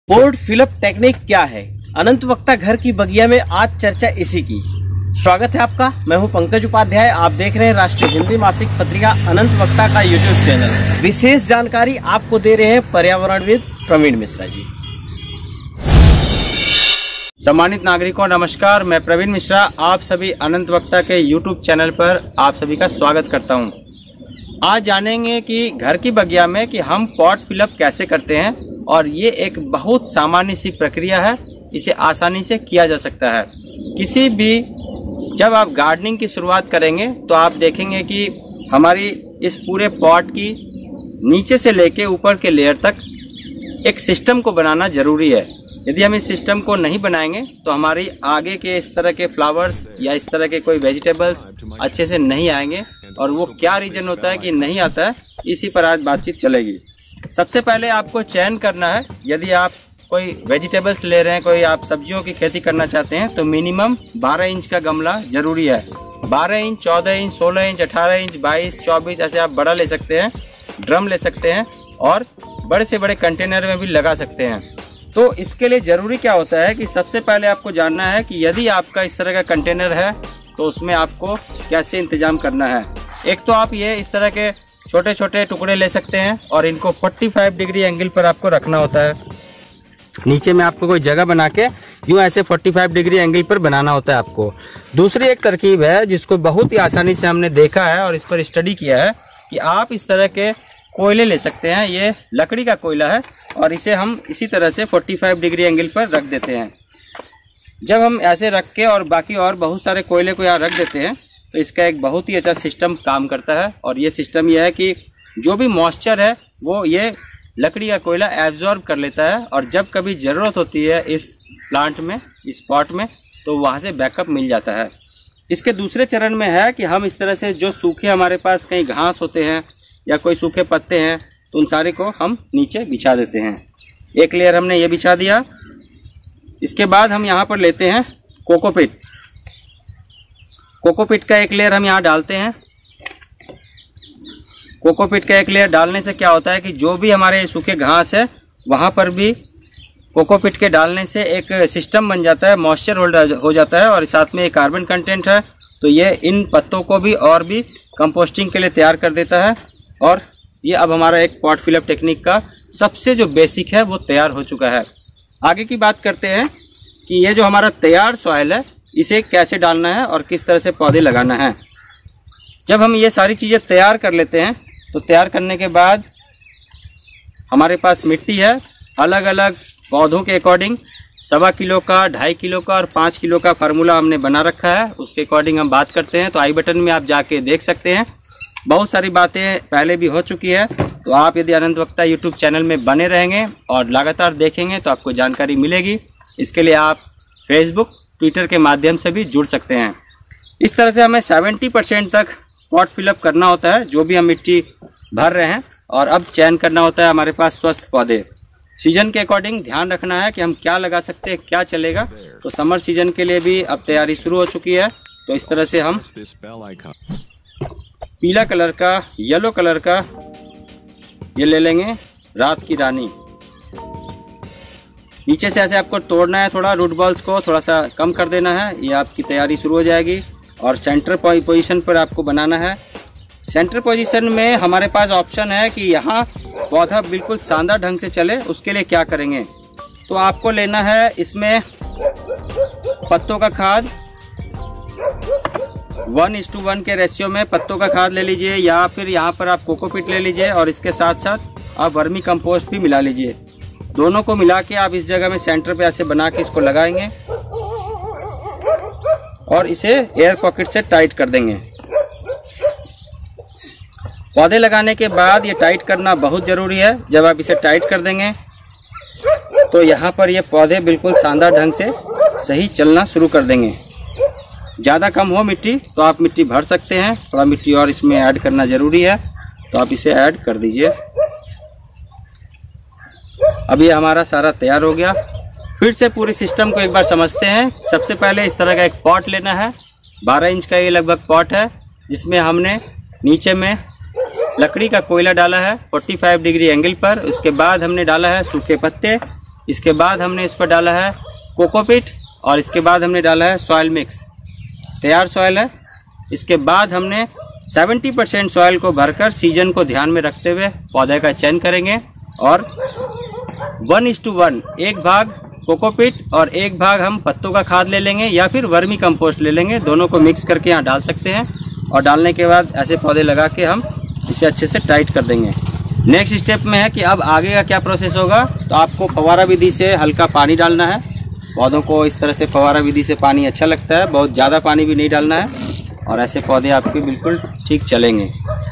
Port fill up technique क्या है, अनंत वक्ता घर की बगिया में आज चर्चा इसी की। स्वागत है आपका, मैं हूं पंकज उपाध्याय। आप देख रहे हैं राष्ट्रीय हिंदी मासिक पत्रिका अनंत वक्ता का यूट्यूब चैनल। विशेष जानकारी आपको दे रहे हैं पर्यावरणविद प्रवीण मिश्रा जी। सम्मानित नागरिकों नमस्कार, मैं प्रवीण मिश्रा आप सभी अनंत वक्ता के यूट्यूब चैनल पर आप सभी का स्वागत करता हूं। आज जानेंगे कि घर की बगिया में कि हम पॉट फिलअप कैसे करते हैं और ये एक बहुत सामान्य सी प्रक्रिया है, इसे आसानी से किया जा सकता है। किसी भी जब आप गार्डनिंग की शुरुआत करेंगे तो आप देखेंगे कि हमारी इस पूरे पॉट की नीचे से लेके ऊपर के लेयर तक एक सिस्टम को बनाना जरूरी है। यदि हम इस सिस्टम को नहीं बनाएंगे तो हमारी आगे के इस तरह के फ्लावर्स या इस तरह के कोई वेजिटेबल्स अच्छे से नहीं आएंगे। और वो क्या रीजन होता है कि नहीं आता है, इसी पर आज बातचीत चलेगी। सबसे पहले आपको चयन करना है, यदि आप कोई वेजिटेबल्स ले रहे हैं, कोई आप सब्जियों की खेती करना चाहते हैं तो मिनिमम 12 इंच का गमला जरूरी है। 12 इंच, 14 इंच, 16 इंच, 18 इंच, 22, 24 ऐसे आप बड़ा ले सकते हैं, ड्रम ले सकते हैं और बड़े से बड़े कंटेनर में भी लगा सकते हैं। तो इसके लिए जरूरी क्या होता है कि सबसे पहले आपको जानना है कि यदि आपका इस तरह का कंटेनर है तो उसमें आपको कैसे इंतजाम करना है। एक तो आप ये इस तरह के छोटे छोटे टुकड़े ले सकते हैं और इनको 45 डिग्री एंगल पर आपको रखना होता है। नीचे में आपको कोई जगह बना के यूं ऐसे 45 डिग्री एंगल पर बनाना होता है आपको। दूसरी एक तरकीब है जिसको बहुत ही आसानी से हमने देखा है और इस पर स्टडी किया है कि आप इस तरह के कोयले ले सकते हैं। ये लकड़ी का कोयला है और इसे हम इसी तरह से 45 डिग्री एंगल पर रख देते हैं। जब हम ऐसे रख के और बाकी और बहुत सारे कोयले को यहाँ रख देते हैं तो इसका एक बहुत ही अच्छा सिस्टम काम करता है। और ये सिस्टम यह है कि जो भी मॉइस्चर है वो ये लकड़ी का कोयला एब्जॉर्ब कर लेता है और जब कभी ज़रूरत होती है इस प्लांट में, इस पॉट में, तो वहाँ से बैकअप मिल जाता है। इसके दूसरे चरण में है कि हम इस तरह से जो सूखे हमारे पास कहीं घास होते हैं या कोई सूखे पत्ते हैं तो उन सारे को हम नीचे बिछा देते हैं। एक लेयर हमने ये बिछा दिया। इसके बाद हम यहाँ पर लेते हैं कोकोपीट। कोकोपीट का एक लेयर हम यहाँ डालते हैं। कोकोपीट का एक लेयर डालने से क्या होता है कि जो भी हमारे सूखे घास है वहाँ पर भी कोकोपीट के डालने से एक सिस्टम बन जाता है, मॉइस्चर होल्ड हो जाता है और साथ में एक कार्बन कंटेंट है, तो ये इन पत्तों को भी और भी कंपोस्टिंग के लिए तैयार कर देता है। और ये अब हमारा एक पॉट फिलअप टेक्निक का सबसे जो बेसिक है वो तैयार हो चुका है। आगे की बात करते हैं कि ये जो हमारा तैयार सॉइल है इसे कैसे डालना है और किस तरह से पौधे लगाना है। जब हम ये सारी चीज़ें तैयार कर लेते हैं तो तैयार करने के बाद हमारे पास मिट्टी है। अलग अलग पौधों के अकॉर्डिंग 1.25 किलो का, 2.5 किलो का और 5 किलो का फार्मूला हमने बना रखा है। उसके अकॉर्डिंग हम बात करते हैं तो आई बटन में आप जाके देख सकते हैं। बहुत सारी बातें पहले भी हो चुकी है, तो आप यदि अनंत वक्ता यूट्यूब चैनल में बने रहेंगे और लगातार देखेंगे तो आपको जानकारी मिलेगी। इसके लिए आप फेसबुक, ट्विटर के माध्यम से भी जुड़ सकते हैं। इस तरह से हमें 70% तक पॉट फिलअप करना होता है जो भी हम मिट्टी भर रहे हैं। और अब चयन करना होता है हमारे पास स्वस्थ पौधे। सीजन के अकॉर्डिंग ध्यान रखना है कि हम क्या लगा सकते हैं, क्या चलेगा। तो समर सीजन के लिए भी अब तैयारी शुरू हो चुकी है। तो इस तरह से हम पीला कलर का, येलो कलर का ये ले लेंगे, रात की रानी। नीचे से ऐसे आपको तोड़ना है, थोड़ा रूट बॉल्स को थोड़ा सा कम कर देना है, ये आपकी तैयारी शुरू हो जाएगी। और सेंटर पोजीशन पर आपको बनाना है। सेंटर पोजीशन में हमारे पास ऑप्शन है कि यहाँ पौधा बिल्कुल शानदार ढंग से चले। उसके लिए क्या करेंगे तो आपको लेना है इसमें पत्तों का खाद 1:1 के रेशियो में पत्तों का खाद ले लीजिए, या फिर यहाँ पर आप कोकोपीट ले लीजिए और इसके साथ साथ आप वर्मी कंपोस्ट भी मिला लीजिए। दोनों को मिला के आप इस जगह में सेंटर पे ऐसे बना के इसको लगाएंगे और इसे एयर पॉकेट से टाइट कर देंगे। पौधे लगाने के बाद ये टाइट करना बहुत ज़रूरी है। जब आप इसे टाइट कर देंगे तो यहाँ पर ये पौधे बिल्कुल शानदार ढंग से सही चलना शुरू कर देंगे। ज़्यादा कम हो मिट्टी तो आप मिट्टी भर सकते हैं, थोड़ा मिट्टी और इसमें ऐड करना ज़रूरी है तो आप इसे ऐड कर दीजिए। अब ये हमारा सारा तैयार हो गया। फिर से पूरी सिस्टम को एक बार समझते हैं। सबसे पहले इस तरह का एक पॉट लेना है। 12 इंच का ये लगभग पॉट है जिसमें हमने नीचे में लकड़ी का कोयला डाला है 45 डिग्री एंगल पर। उसके बाद हमने डाला है सूखे पत्ते इसके बाद हमने इस पर डाला है कोकोपीट और इसके बाद हमने डाला है सॉइल मिक्स। तैयार सॉइल है। इसके बाद हमने 70% सॉइल को भरकर सीजन को ध्यान में रखते हुए पौधे का चयन करेंगे और 1:1 एक भाग कोकोपीट और एक भाग हम पत्तों का खाद ले लेंगे या फिर वर्मी कंपोस्ट ले लेंगे। दोनों को मिक्स करके यहाँ डाल सकते हैं और डालने के बाद ऐसे पौधे लगा के हम इसे अच्छे से टाइट कर देंगे। नेक्स्ट स्टेप में है कि अब आगे का क्या प्रोसेस होगा। तो आपको फव्वारा विधि से हल्का पानी डालना है। पौधों को इस तरह से फव्वारा विधि से पानी अच्छा लगता है, बहुत ज़्यादा पानी भी नहीं डालना है और ऐसे पौधे आपके बिल्कुल ठीक चलेंगे।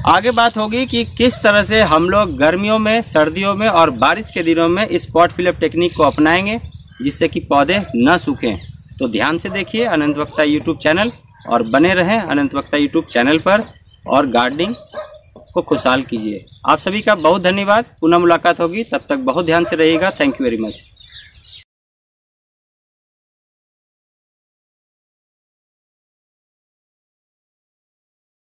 आगे बात होगी कि किस तरह से हम लोग गर्मियों में, सर्दियों में और बारिश के दिनों में इस पॉट फिलअप टेक्निक को अपनाएंगे जिससे कि पौधे न सूखें। तो ध्यान से देखिए अनंत वक्ता यूट्यूब चैनल और बने रहें अनंत वक्ता यूट्यूब चैनल पर और गार्डनिंग को खुशहाल कीजिए। आप सभी का बहुत धन्यवाद। पुनः मुलाकात होगी, तब तक बहुत ध्यान से रहिएगा। Thank you very much.